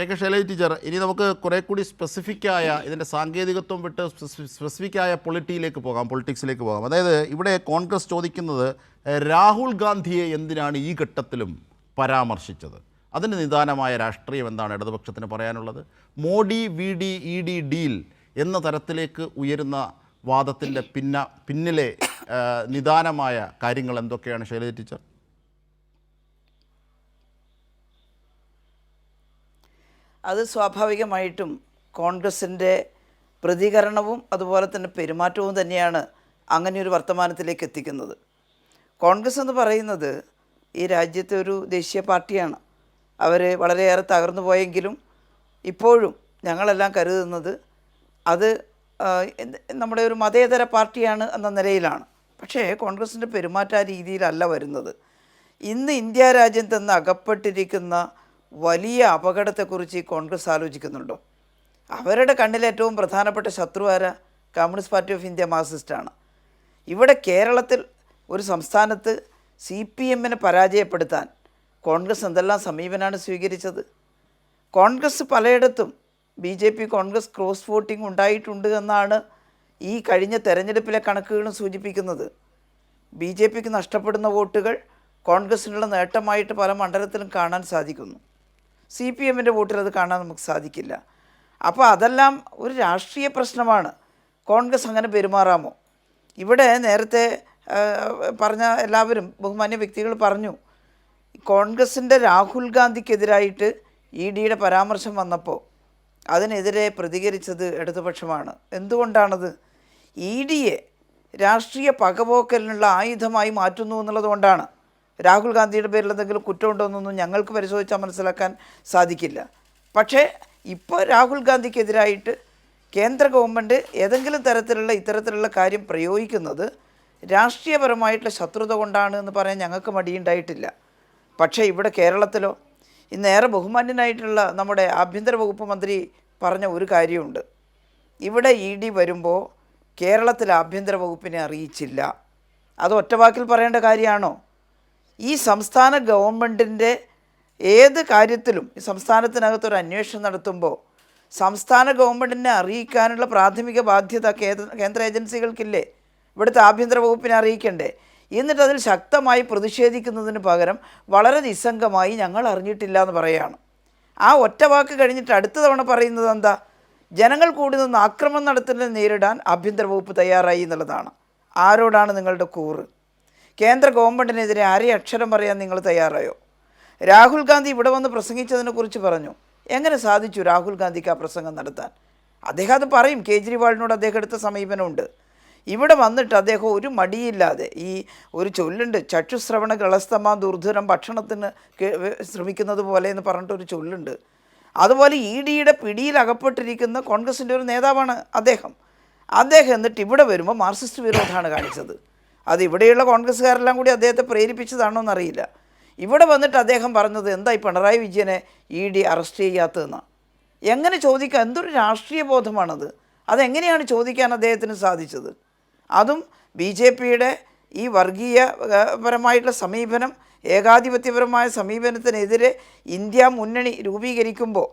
K K Shailaja teacher, ഇനി നമുക്ക് കുറെ കൂടി സ്പെസിഫിക്കായ ഇതിൻ്റെ സാങ്കേതികത്വം വിട്ട് സ്പെസിഫിക്കായ പൊളിറ്റിക്സിലേക്ക് പോകാം. അതായത് ഇവിടെ കോൺഗ്രസ് ചോദിക്കുന്നത് രാഹുൽ ഗാന്ധിയെ എന്തിനാണ് ഈ ഘട്ടത്തിലും പരാമർശിച്ചത്? അതിന് നിദാനമായ രാഷ്ട്രീയം എന്താണ് ഇടതുപക്ഷത്തിന് പറയാനുള്ളത്? Modi V D E D deal എന്ന തരത്തിലേക്ക് ഉയരുന്ന വാദത്തിൻ്റെ പിന്നിലെ നിദാനമായ കാര്യങ്ങൾ എന്തൊക്കെയാണ് ശൈലജ ടീച്ചർ? അത് സ്വാഭാവികമായിട്ടും കോൺഗ്രസിൻ്റെ പ്രതികരണവും അതുപോലെ തന്നെ പെരുമാറ്റവും തന്നെയാണ് അങ്ങനെയൊരു വർത്തമാനത്തിലേക്ക് എത്തിക്കുന്നത്. കോൺഗ്രസ് എന്ന് പറയുന്നത് ഈ രാജ്യത്തെ ഒരു ദേശീയ പാർട്ടിയാണ്. അവർ വളരെയേറെ തകർന്നു പോയെങ്കിലും ഇപ്പോഴും ഞങ്ങളെല്ലാം കരുതുന്നത് അത് നമ്മുടെ ഒരു മതേതര പാർട്ടിയാണ് എന്ന നിലയിലാണ്. പക്ഷേ കോൺഗ്രസിൻ്റെ പെരുമാറ്റ രീതിയിലല്ല വരുന്നത്. ഇന്ന് ഇന്ത്യ രാജ്യം തന്നെ അകപ്പെട്ടിരിക്കുന്ന വലിയ അപകടത്തെക്കുറിച്ച് ഈ കോൺഗ്രസ് ആലോചിക്കുന്നുണ്ടോ? അവരുടെ കണ്ണിൽ ഏറ്റവും പ്രധാനപ്പെട്ട ശത്രു ആരാ? കമ്മ്യൂണിസ്റ്റ് പാർട്ടി ഓഫ് ഇന്ത്യ, മാർക്സിസ്റ്റാണ്. ഇവിടെ കേരളത്തിൽ ഒരു സംസ്ഥാനത്ത് CPM-നെ പരാജയപ്പെടുത്താൻ കോൺഗ്രസ് എന്തെല്ലാം സമീപനമാണ് സ്വീകരിച്ചത്? കോൺഗ്രസ് പലയിടത്തും BJP കോൺഗ്രസ് ക്രോസ് വോട്ടിംഗ് ഉണ്ടായിട്ടുണ്ട് എന്നാണ് ഈ കഴിഞ്ഞ തെരഞ്ഞെടുപ്പിലെ കണക്കുകളും സൂചിപ്പിക്കുന്നത്. BJPക്ക് നഷ്ടപ്പെടുന്ന വോട്ടുകൾ കോൺഗ്രസിനുള്ള നേട്ടമായിട്ട് പല മണ്ഡലത്തിലും കാണാൻ സാധിക്കുന്നു. CPM-ൻ്റെ വോട്ടിൽ അത് കാണാൻ നമുക്ക് സാധിക്കില്ല. അപ്പോൾ അതെല്ലാം ഒരു രാഷ്ട്രീയ പ്രശ്നമാണ്. കോൺഗ്രസ് അങ്ങനെ പെരുമാറാമോ? ഇവിടെ നേരത്തെ പറഞ്ഞ എല്ലാവരും ബഹുമാന്യ വ്യക്തികൾ പറഞ്ഞു, കോൺഗ്രസിൻ്റെ രാഹുൽ ഗാന്ധിക്കെതിരായിട്ട് EDയുടെ പരാമർശം വന്നപ്പോൾ അതിനെതിരെ പ്രതികരിച്ചത് ഇടതുപക്ഷമാണ്. എന്തുകൊണ്ടാണത്? EDയെ രാഷ്ട്രീയ പകപോക്കലിനുള്ള ആയുധമായി മാറ്റുന്നു എന്നുള്ളതുകൊണ്ടാണ്. രാഹുൽ ഗാന്ധിയുടെ പേരിൽ എന്തെങ്കിലും കുറ്റമുണ്ടോ എന്നൊന്നും ഞങ്ങൾക്ക് പരിശോധിച്ചാൽ മനസ്സിലാക്കാൻ സാധിക്കില്ല. പക്ഷേ ഇപ്പോൾ രാഹുൽ ഗാന്ധിക്കെതിരായിട്ട് കേന്ദ്ര ഗവൺമെൻറ് ഏതെങ്കിലും തരത്തിലുള്ള ഇത്തരത്തിലുള്ള കാര്യം പ്രയോഗിക്കുന്നത് രാഷ്ട്രീയപരമായിട്ടുള്ള ശത്രുത കൊണ്ടാണ് എന്ന് പറയാൻ ഞങ്ങൾക്ക് മടിയുണ്ടായിട്ടില്ല. പക്ഷേ ഇവിടെ കേരളത്തിലോ ഇന്നേറെ ബഹുമാന്യനായിട്ടുള്ള നമ്മുടെ ആഭ്യന്തര വകുപ്പ് മന്ത്രി പറഞ്ഞ ഒരു കാര്യമുണ്ട്. ഇവിടെ ED വരുമ്പോൾ കേരളത്തിലെ ആഭ്യന്തര വകുപ്പിനെ അറിയിച്ചില്ല. അത് ഒറ്റവാക്കിൽ പറയേണ്ട കാര്യമാണോ? ഈ സംസ്ഥാന ഗവൺമെൻറ്റിൻ്റെ ഏത് കാര്യത്തിലും ഈ സംസ്ഥാനത്തിനകത്തൊരു അന്വേഷണം നടത്തുമ്പോൾ സംസ്ഥാന ഗവൺമെൻറ്റിനെ അറിയിക്കാനുള്ള പ്രാഥമിക ബാധ്യത കേന്ദ്ര ഏജൻസികൾക്കില്ലേ? ഇവിടുത്തെ ആഭ്യന്തര വകുപ്പിനെ അറിയിക്കണ്ടേ? എന്നിട്ട് അതിൽ ശക്തമായി പ്രതിഷേധിക്കുന്നതിന് പകരം വളരെ നിസ്സംഗമായി ഞങ്ങൾ അറിഞ്ഞിട്ടില്ല എന്ന് പറയുകയാണ്. ആ ഒറ്റ വാക്ക് കഴിഞ്ഞിട്ട് അടുത്ത തവണ പറയുന്നത് എന്താ? ജനങ്ങൾ കൂടി നിന്ന് ആക്രമണം നടത്തുന്നതിനെ നേരിടാൻ ആഭ്യന്തര വകുപ്പ് തയ്യാറായി എന്നുള്ളതാണ്. ആരോടാണ് നിങ്ങളുടെ കൂറ്? കേന്ദ്ര ഗവൺമെൻറ്റിനെതിരെ ആരെയും അക്ഷരം പറയാൻ നിങ്ങൾ തയ്യാറായോ? രാഹുൽ ഗാന്ധി ഇവിടെ വന്ന് പ്രസംഗിച്ചതിനെക്കുറിച്ച് പറഞ്ഞു. എങ്ങനെ സാധിച്ചു രാഹുൽ ഗാന്ധിക്ക് ആ പ്രസംഗം നടത്താൻ? അദ്ദേഹം അത് പറയും. കേജ്രിവാളിനോട് അദ്ദേഹം എടുത്ത സമീപനമുണ്ട്. ഇവിടെ വന്നിട്ട് അദ്ദേഹം ഒരു മടിയില്ലാതെ ഈ ഒരു ചൊല്ലുണ്ട്, ചക്ഷുശ്രവണ കളസ്തമ ദുർധരം ഭക്ഷണത്തിന് ശ്രമിക്കുന്നത് പോലെ എന്ന് പറഞ്ഞിട്ടൊരു ചൊല്ലുണ്ട്. അതുപോലെ EDയുടെ പിടിയിൽ അകപ്പെട്ടിരിക്കുന്ന കോൺഗ്രസിൻ്റെ ഒരു നേതാവാണ് അദ്ദേഹം. എന്നിട്ട് ഇവിടെ വരുമ്പോൾ മാർക്സിസ്റ്റ് വിരോധമാണ് കാണിച്ചത്. അത് ഇവിടെയുള്ള കോൺഗ്രസ്സുകാരെല്ലാം കൂടി അദ്ദേഹത്തെ പ്രേരിപ്പിച്ചതാണോ എന്നറിയില്ല. ഇവിടെ വന്നിട്ട് അദ്ദേഹം പറഞ്ഞത് എന്താ ഈ പിണറായി വിജയനെ ED അറസ്റ്റ് ചെയ്യാത്തതെന്നാണ്. എങ്ങനെ ചോദിക്കാം? എന്തൊരു രാഷ്ട്രീയ ബോധമാണത്? അതെങ്ങനെയാണ് ചോദിക്കാൻ അദ്ദേഹത്തിന് സാധിച്ചത്? അതും BJPയുടെ ഈ വർഗീയപരമായിട്ടുള്ള സമീപനം, ഏകാധിപത്യപരമായ സമീപനത്തിനെതിരെ ഇന്ത്യ മുന്നണി രൂപീകരിക്കുമ്പോൾ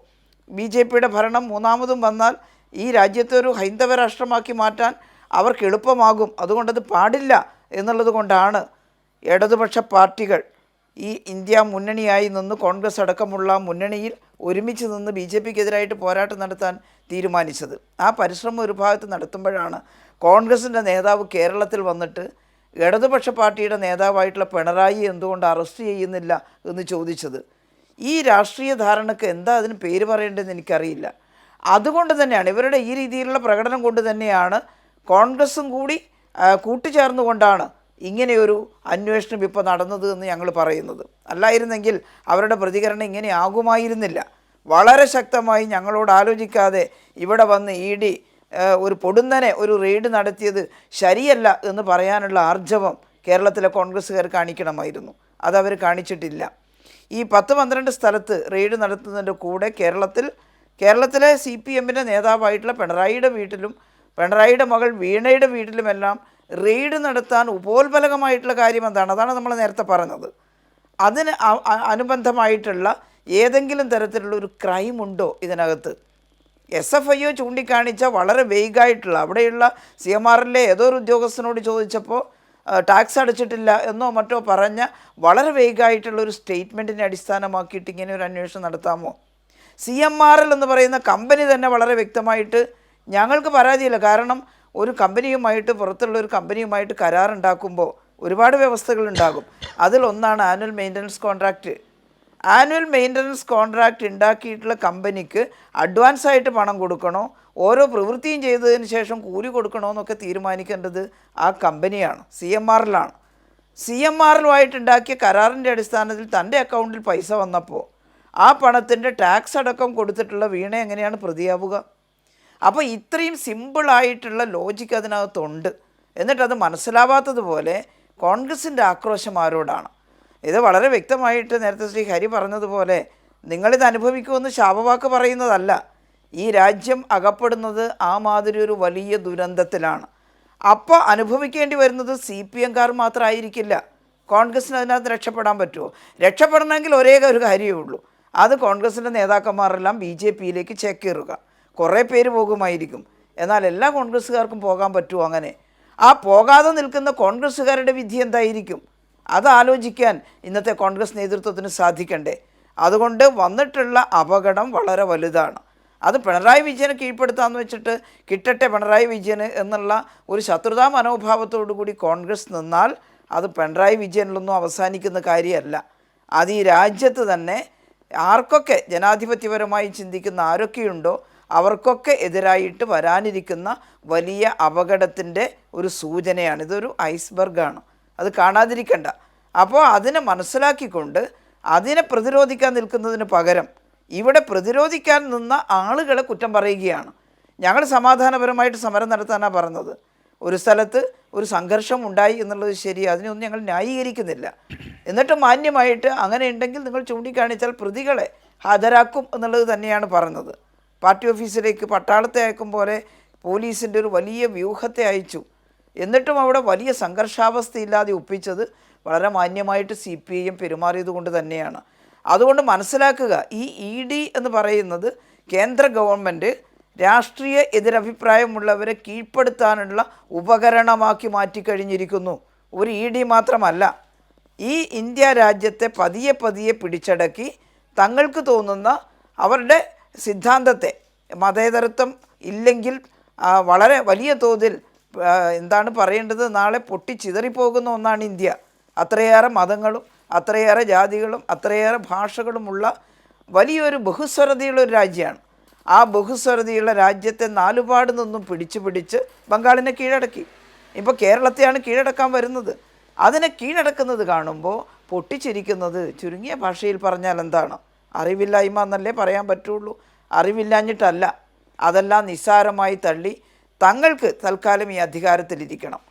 BJPയുടെ ഭരണം മൂന്നാമതും വന്നാൽ ഈ രാജ്യത്തെ ഒരു ഹൈന്ദവ രാഷ്ട്രമാക്കി മാറ്റാൻ അവർക്ക് എളുപ്പമാകും. അതുകൊണ്ടത് പാടില്ല എന്നുള്ളത് കൊണ്ടാണ് ഇടതുപക്ഷ പാർട്ടികൾ ഈ ഇന്ത്യ മുന്നണിയായി നിന്ന് കോൺഗ്രസ് അടക്കമുള്ള മുന്നണിയിൽ ഒരുമിച്ച് നിന്ന് BJPക്കെതിരായിട്ട് പോരാട്ടം നടത്താൻ തീരുമാനിച്ചത്. ആ പരിശ്രമം ഒരു ഭാഗത്ത് നടത്തുമ്പോഴാണ് കോൺഗ്രസിൻ്റെ നേതാവ് കേരളത്തിൽ വന്നിട്ട് ഇടതുപക്ഷ പാർട്ടിയുടെ നേതാവായിട്ടുള്ള പിണറായി എന്തുകൊണ്ട് അറസ്റ്റ് ചെയ്യുന്നില്ല എന്ന് ചോദിച്ചത്. ഈ രാഷ്ട്രീയ ധാരണക്ക് എന്താ അതിന് പേര് പറയേണ്ടതെന്ന് എനിക്കറിയില്ല. അതുകൊണ്ട് തന്നെയാണ് ഇവരുടെ ഈ രീതിയിലുള്ള പ്രകടനം കൊണ്ട് തന്നെയാണ് കോൺഗ്രസും കൂടി കൂട്ടുചേർന്നുകൊണ്ടാണ് ഇങ്ങനെയൊരു അന്വേഷണം ഇപ്പോൾ നടന്നത് എന്ന് ഞങ്ങൾ പറയുന്നത്. അല്ലായിരുന്നെങ്കിൽ അവരുടെ പ്രതികരണം ഇങ്ങനെ ആകുമായിരുന്നില്ല. വളരെ ശക്തമായി ഞങ്ങളോട് ആലോചിക്കാതെ ഇവിടെ വന്ന് ED ഒരു പൊടുന്നനെ ഒരു റെയ്ഡ് നടത്തിയത് ശരിയല്ല എന്ന് പറയാനുള്ള ആർജവം കേരളത്തിലെ കോൺഗ്രസ്സുകാർ കാണിക്കണമായിരുന്നു. അതവർ കാണിച്ചിട്ടില്ല. ഈ 10-12 സ്ഥലത്ത് റെയ്ഡ് നടത്തുന്നതിൻ്റെ കൂടെ കേരളത്തിലെ CPM-ൻ്റെ നേതാവായിട്ടുള്ള പിണറായിയുടെ വീട്ടിലും പിണറായിയുടെ മകൾ വീണയുടെ വീട്ടിലുമെല്ലാം റെയ്ഡ് നടത്താൻ ഉപോത്ബലകമായിട്ടുള്ള കാര്യം എന്താണ്? അതാണ് നമ്മൾ നേരത്തെ പറഞ്ഞത്. അതിന് അനുബന്ധമായിട്ടുള്ള ഏതെങ്കിലും തരത്തിലുള്ള ഒരു ക്രൈം ഉണ്ടോ ഇതിനകത്ത്? SFIO ചൂണ്ടിക്കാണിച്ച വളരെ വെയ്ഗായിട്ടുള്ള, അവിടെയുള്ള CMRലെ ഏതോ ഒരു ഉദ്യോഗസ്ഥനോട് ചോദിച്ചപ്പോൾ ടാക്സ് അടച്ചിട്ടില്ല എന്നോ മറ്റോ പറഞ്ഞ വളരെ വെയ്ഗായിട്ടുള്ള ഒരു സ്റ്റേറ്റ്മെൻറ്റിനെ അടിസ്ഥാനമാക്കിയിട്ട് ഇങ്ങനെ ഒരു അന്വേഷണം നടത്താമോ? CMRL എന്ന് പറയുന്ന കമ്പനി തന്നെ വളരെ വ്യക്തമായിട്ട് ഞങ്ങൾക്ക് പരാതിയില്ല. കാരണം ഒരു കമ്പനിയുമായിട്ട്, പുറത്തുള്ള ഒരു കമ്പനിയുമായിട്ട് കരാറുണ്ടാക്കുമ്പോൾ ഒരുപാട് വ്യവസ്ഥകളുണ്ടാകും. അതിലൊന്നാണ് annual maintenance contract. Annual maintenance contract ഉണ്ടാക്കിയിട്ടുള്ള കമ്പനിക്ക് അഡ്വാൻസായിട്ട് പണം കൊടുക്കണോ, ഓരോ പ്രവൃത്തിയും ചെയ്തതിന് ശേഷം കൂലി കൊടുക്കണോ എന്നൊക്കെ തീരുമാനിക്കേണ്ടത് ആ കമ്പനിയാണ്, CMRലാണ്. CMRലുമായിട്ട് ഉണ്ടാക്കിയ കരാറിൻ്റെ അടിസ്ഥാനത്തിൽ തൻ്റെ അക്കൗണ്ടിൽ പൈസ വന്നപ്പോൾ ആ പണത്തിൻ്റെ ടാക്സ് അടക്കം കൊടുത്തിട്ടുള്ള വീണ എങ്ങനെയാണ് പ്രതിയാവുക? അപ്പോൾ ഇത്രയും സിമ്പിളായിട്ടുള്ള ലോജിക്ക് അതിനകത്തുണ്ട്. എന്നിട്ടത് മനസ്സിലാവാത്തതുപോലെ കോൺഗ്രസിൻ്റെ ആക്രോശം ആരോടാണ്? ഇത് വളരെ വ്യക്തമായിട്ട് നേരത്തെ ശ്രീ ഹരി പറഞ്ഞതുപോലെ നിങ്ങളിത് അനുഭവിക്കുമെന്ന് ശാപവാക്ക് പറയുന്നതല്ല. ഈ രാജ്യം അകപ്പെടുന്നത് ആ മാതിരി ഒരു വലിയ ദുരന്തത്തിലാണ്. അപ്പോൾ അനുഭവിക്കേണ്ടി വരുന്നത് CPMകാർ മാത്രമായിരിക്കില്ല. കോൺഗ്രസ്സിന് അതിനകത്ത് രക്ഷപ്പെടാൻ പറ്റുമോ? രക്ഷപ്പെടണമെങ്കിൽ ഒരേ ഒരു കാര്യമേ ഉള്ളൂ, അത് കോൺഗ്രസിൻ്റെ നേതാക്കന്മാരെല്ലാം BJPയിലേക്ക് ചേക്കേറുക. കുറേ പേര് പോകുമായിരിക്കും, എന്നാൽ എല്ലാ കോൺഗ്രസ്സുകാർക്കും പോകാൻ പറ്റുമോ? അങ്ങനെ ആ പോകാതെ നിൽക്കുന്ന കോൺഗ്രസ്സുകാരുടെ വിധി എന്തായിരിക്കും? അത് ആലോചിക്കാൻ ഇന്നത്തെ കോൺഗ്രസ് നേതൃത്വത്തിന് സാധിക്കണ്ടേ? അതുകൊണ്ട് വന്നിട്ടുള്ള അപകടം വളരെ വലുതാണ്. അത് പിണറായി വിജയനെ കീഴ്പ്പെടുത്താമെന്ന് വെച്ചിട്ട് കിട്ടട്ടെ പിണറായി വിജയന് എന്നുള്ള ഒരു ശത്രുതാ മനോഭാവത്തോടു കൂടി കോൺഗ്രസ് നിന്നാൽ അത് പിണറായി വിജയനിലൊന്നും അവസാനിക്കുന്ന കാര്യമല്ല. അത് ഈ രാജ്യത്ത് തന്നെ ആർക്കൊക്കെ ജനാധിപത്യപരമായി ചിന്തിക്കുന്ന ആരൊക്കെയുണ്ടോ അവർക്കൊക്കെ എതിരായിട്ട് വരാനിരിക്കുന്ന വലിയ അപകടത്തിൻ്റെ ഒരു സൂചനയാണ്. ഇതൊരു ഐസ്ബർഗാണ്, അത് കാണാതിരിക്കണ്ട. അപ്പോൾ അതിനെ മനസ്സിലാക്കിക്കൊണ്ട് അതിനെ പ്രതിരോധിക്കാൻ നിൽക്കുന്നതിന് പകരം ഇവിടെ പ്രതിരോധിക്കാൻ നിന്ന ആളുകളെ കുറ്റം പറയുകയാണ്. ഞങ്ങൾ സമാധാനപരമായിട്ട് സമരം നടത്താനാണ് പറഞ്ഞത്. ഒരു സ്ഥലത്ത് ഒരു സംഘർഷം ഉണ്ടായി എന്നുള്ളത് ശരി, അതിനൊന്നും ഞങ്ങൾ ന്യായീകരിക്കുന്നില്ല. എന്നിട്ട് മാന്യമായിട്ട് അങ്ങനെ ഉണ്ടെങ്കിൽ നിങ്ങൾ ചൂണ്ടിക്കാണിച്ചാൽ പ്രതികളെ ഹാജരാക്കും എന്നുള്ളത് തന്നെയാണ് പറഞ്ഞത്. പാർട്ടി ഓഫീസിലേക്ക് പട്ടാളത്തെ അയക്കും പോലെ പോലീസിൻ്റെ ഒരു വലിയ വ്യൂഹത്തെ അയച്ചു. എന്നിട്ടും അവിടെ വലിയ സംഘർഷാവസ്ഥയില്ലാതെ ഒപ്പിച്ചത് വളരെ മാന്യമായിട്ട് CPIM പെരുമാറിയത് കൊണ്ട് തന്നെയാണ്. അതുകൊണ്ട് മനസ്സിലാക്കുക, ഈ ED എന്ന് പറയുന്നത് കേന്ദ്ര ഗവൺമെൻറ് രാഷ്ട്രീയ എതിരഭിപ്രായമുള്ളവരെ കീഴ്പ്പെടുത്താനുള്ള ഉപകരണമാക്കി മാറ്റിക്കഴിഞ്ഞിരിക്കുന്നു. ഒരു ED മാത്രമല്ല, ഈ ഇന്ത്യ രാജ്യത്തെ പതിയെ പതിയെ പിടിച്ചടക്കി തങ്ങൾക്ക് തോന്നുന്ന അവരുടെ സിദ്ധാന്തത്തെ, മതേതരത്വം ഇല്ലെങ്കിൽ വളരെ വലിയ തോതിൽ എന്താണ് പറയേണ്ടത്, നാളെ പൊട്ടിച്ചിതറിപ്പോകുന്ന ഒന്നാണ് ഇന്ത്യ. അത്രയേറെ മതങ്ങളും അത്രയേറെ ജാതികളും അത്രയേറെ ഭാഷകളുമുള്ള വലിയൊരു ബഹുസ്വരതയുള്ള ഒരു രാജ്യമാണ്. ആ ബഹുസ്വരതയുള്ള രാജ്യത്തെ നാലുപാട് നിന്നും പിടിച്ച് ബംഗാളിനെ കീഴടക്കി. ഇപ്പോൾ കേരളത്തെയാണ് കീഴടക്കാൻ വരുന്നത്. അതിനെ കീഴടക്കുന്നത് കാണുമ്പോൾ പൊട്ടിച്ചിരിക്കുന്നത് ചുരുങ്ങിയ ഭാഷയിൽ പറഞ്ഞാൽ എന്താണ്? അറിവില്ലായ്മ എന്നല്ലേ പറയാൻ പറ്റുള്ളൂ. അറിവില്ലാഞ്ഞിട്ടല്ല, അതെല്ലാം നിസ്സാരമായി തള്ളി തങ്ങൾക്ക് തൽക്കാലം ഈ അധികാരത്തിലിരിക്കണം,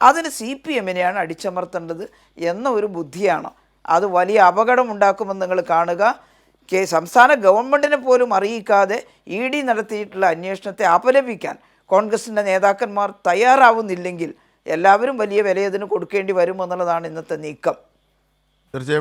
അതിന് CPMനെയാണ് അടിച്ചമർത്തേണ്ടത് എന്ന ഒരു ബുദ്ധിയാണ്. അത് വലിയ അപകടമുണ്ടാക്കുമെന്ന് നിങ്ങൾ കാണുക. സംസ്ഥാന ഗവൺമെൻറ്റിനെ പോലും അറിയിക്കാതെ ED നടത്തിയിട്ടുള്ള അന്വേഷണത്തെ അപലപിക്കാൻ കോൺഗ്രസിൻ്റെ നേതാക്കന്മാർ തയ്യാറാവുന്നില്ലെങ്കിൽ എല്ലാവരും വലിയ വിലയതിന് കൊടുക്കേണ്ടി വരുമെന്നുള്ളതാണ് ഇന്നത്തെ നീക്കം. തീർച്ചയായും